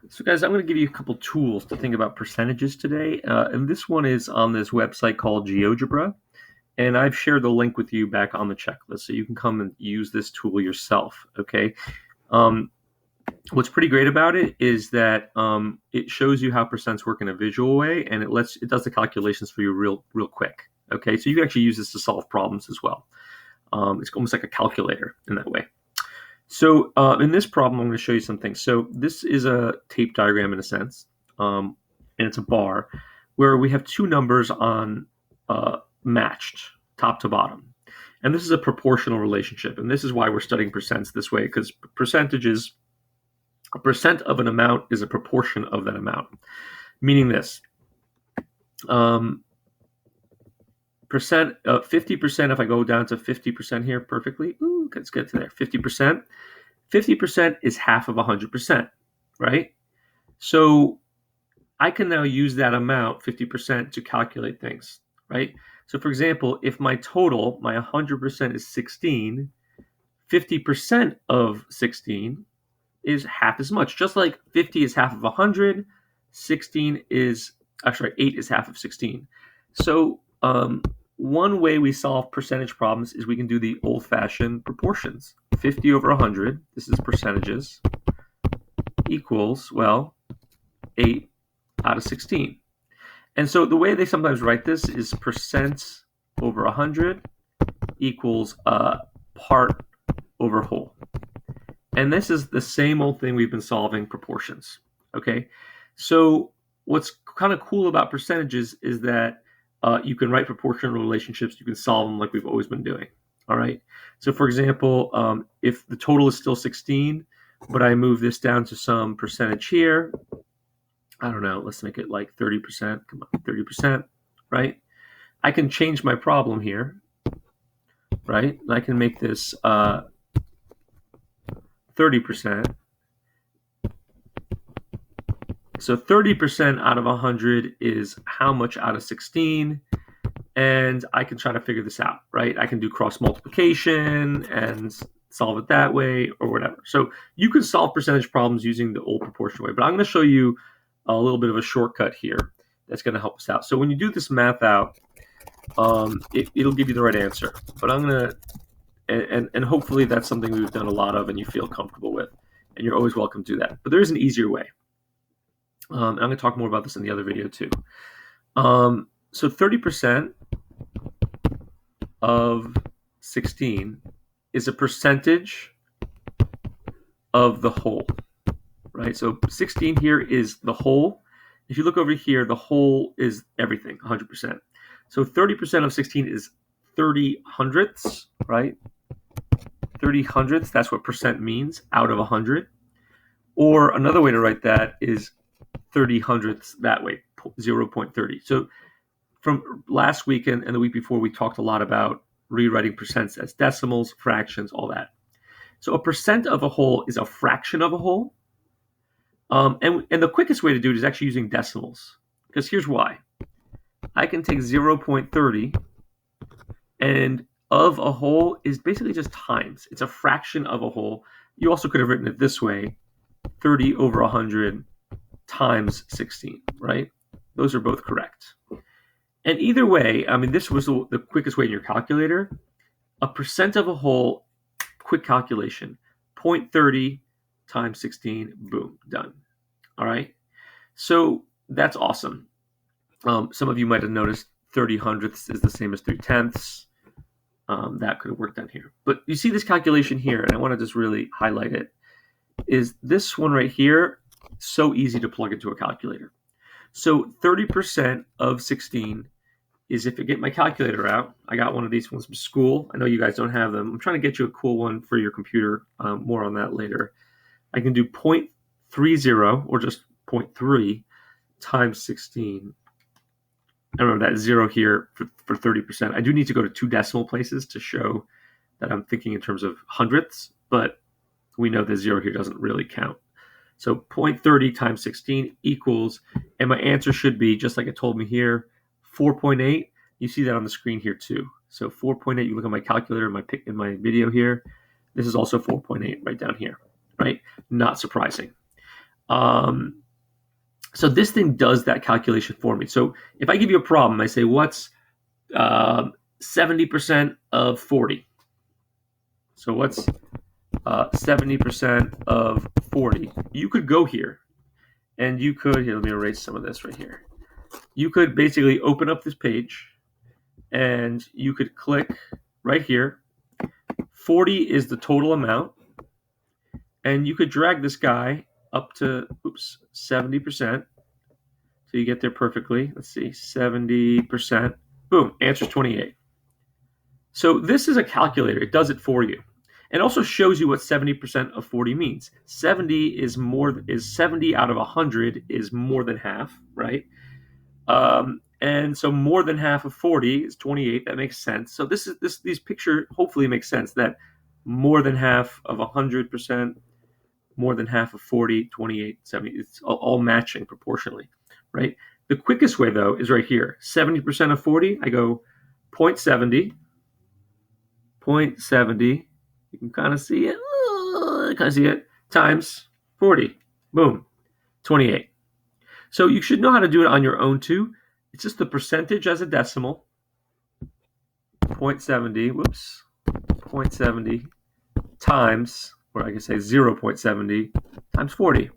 So, guys, I'm going to give you a couple tools to think about percentages today. And this one is on this website called Geogebra. And I've shared the link with you back on the checklist. So you can come and use this tool yourself. Okay. Um, what's pretty great about it is that it shows you how percents work in a visual way, and it does the calculations for you real quick. Okay. So you can actually use this to solve problems as well. It's almost like a calculator in that way. So in this problem, I'm going to show you some things. So this is a tape diagram in a sense, and it's a bar where we have two numbers on matched top to bottom. And this is a proportional relationship. And this is why we're studying percents this way, because percentages, a percent of an amount is a proportion of that amount. Meaning this, percent, 50%, if I go down to 50% here perfectly, let's get to there, 50%. 50% is half of 100%, right? So I can now use that amount, 50%, to calculate things, right? So for example, if my total, my 100% is 16, 50% of 16 is half as much. Just like 50 is half of 100, 16 is, actually 8 is half of 16. So one way we solve percentage problems is we can do the old-fashioned proportions. 50 over 100, this is percentages, equals, well, 8 out of 16. And so the way they sometimes write this is percent over 100 equals part over whole. And this is the same old thing we've been solving, proportions. Okay, so what's kind of cool about percentages is that you can write proportional relationships. You can solve them like we've always been doing. All right. So for example, if the total is still 16, but I move this down to some percentage here, I don't know, let's make it like 30%. Come on, 30%, right? I can change my problem here, right? And I can make this 30%. So 30% out of 100 is how much out of 16? And I can try to figure this out, right? I can do cross multiplication and solve it that way or whatever. So you can solve percentage problems using the old proportion way, but I'm going to show you a little bit of a shortcut here that's going to help us out. So when you do this math out, it'll give you the right answer. But I'm going to, and hopefully that's something we've done a lot of and you feel comfortable with. And you're always welcome to do that. But there is an easier way. And I'm going to talk more about this in the other video too. So 30% of 16 is a percentage of the whole, right? So 16 here is the whole. If you look over here, the whole is everything, 100%. So 30% of 16 is 30 hundredths, right? 30 hundredths, that's what percent means, out of 100. Or another way to write that is 30 hundredths that way, 0.30. So from last week and the week before, we talked a lot about rewriting percents as decimals, fractions, all that. So a percent of a whole is a fraction of a whole. And the quickest way to do it is actually using decimals. Because here's why. I can take 0.30 and of a whole is basically just times. It's a fraction of a whole. You also could have written it this way, 30 over 100 times 16, right? Those are both correct. And either way, I mean, this was the quickest way in your calculator. A percent of a whole, quick calculation, 0.30 times 16, boom, done. All right. So that's awesome. Some of you might have noticed 30 hundredths is the same as 3 tenths. That could have worked out here. But you see this calculation here, and I want to just really highlight it, is this one right here, so easy to plug into a calculator. So 30% of 16 is, if I get my calculator out, I got one of these ones from school. I know you guys don't have them. I'm trying to get you a cool one for your computer. More on that later. I can do 0.30 or just 0.3 times 16. I remember that 0 here for 30%. I do need to go to 2 decimal places to show that I'm thinking in terms of hundredths, but we know the 0 here doesn't really count. So 0.30 times 16 equals, and my answer should be, just like it told me here, 4.8. You see that on the screen here too. So 4.8, you look at my calculator in my video here. This is also 4.8 right down here, right? Not surprising. So this thing does that calculation for me. So if I give you a problem, I say, what's 70% of 40? So what's 70% of 40? You could go here, and you could, here, let me erase some of this right here. You could basically open up this page, and you could click right here. 40 is the total amount, and you could drag this guy up to 70%. So you get there perfectly. Let's see, 70%. Boom, answer's 28. So this is a calculator. It does it for you. It also shows you what 70% of 40 means. 70 is 70 out of 100 is more than half, right? And so more than half of 40 is 28. That makes sense. So these picture hopefully makes sense that more than half of 100%, more than half of 40, 28, 70. It's all matching proportionally, right? The quickest way though is right here. 70% of 40. I go 0.70. 0.70. You can kind of see it. Times 40. Boom. 28. So you should know how to do it on your own too. It's just the percentage as a decimal. 0.70. 0.70 times, or I can say 0.70 times 40.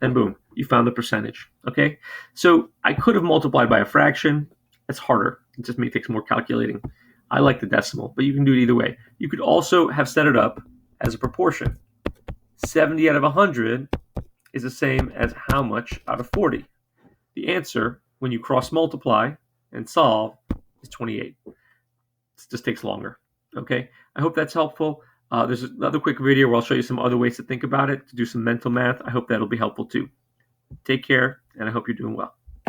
And boom, you found the percentage. Okay? So I could have multiplied by a fraction. That's harder. It just takes more calculating. I like the decimal, but you can do it either way. You could also have set it up as a proportion. 70 out of 100 is the same as how much out of 40? The answer, when you cross multiply and solve, is 28. It just takes longer. Okay? I hope that's helpful. There's another quick video where I'll show you some other ways to think about it, to do some mental math. I hope that'll be helpful too. Take care, and I hope you're doing well.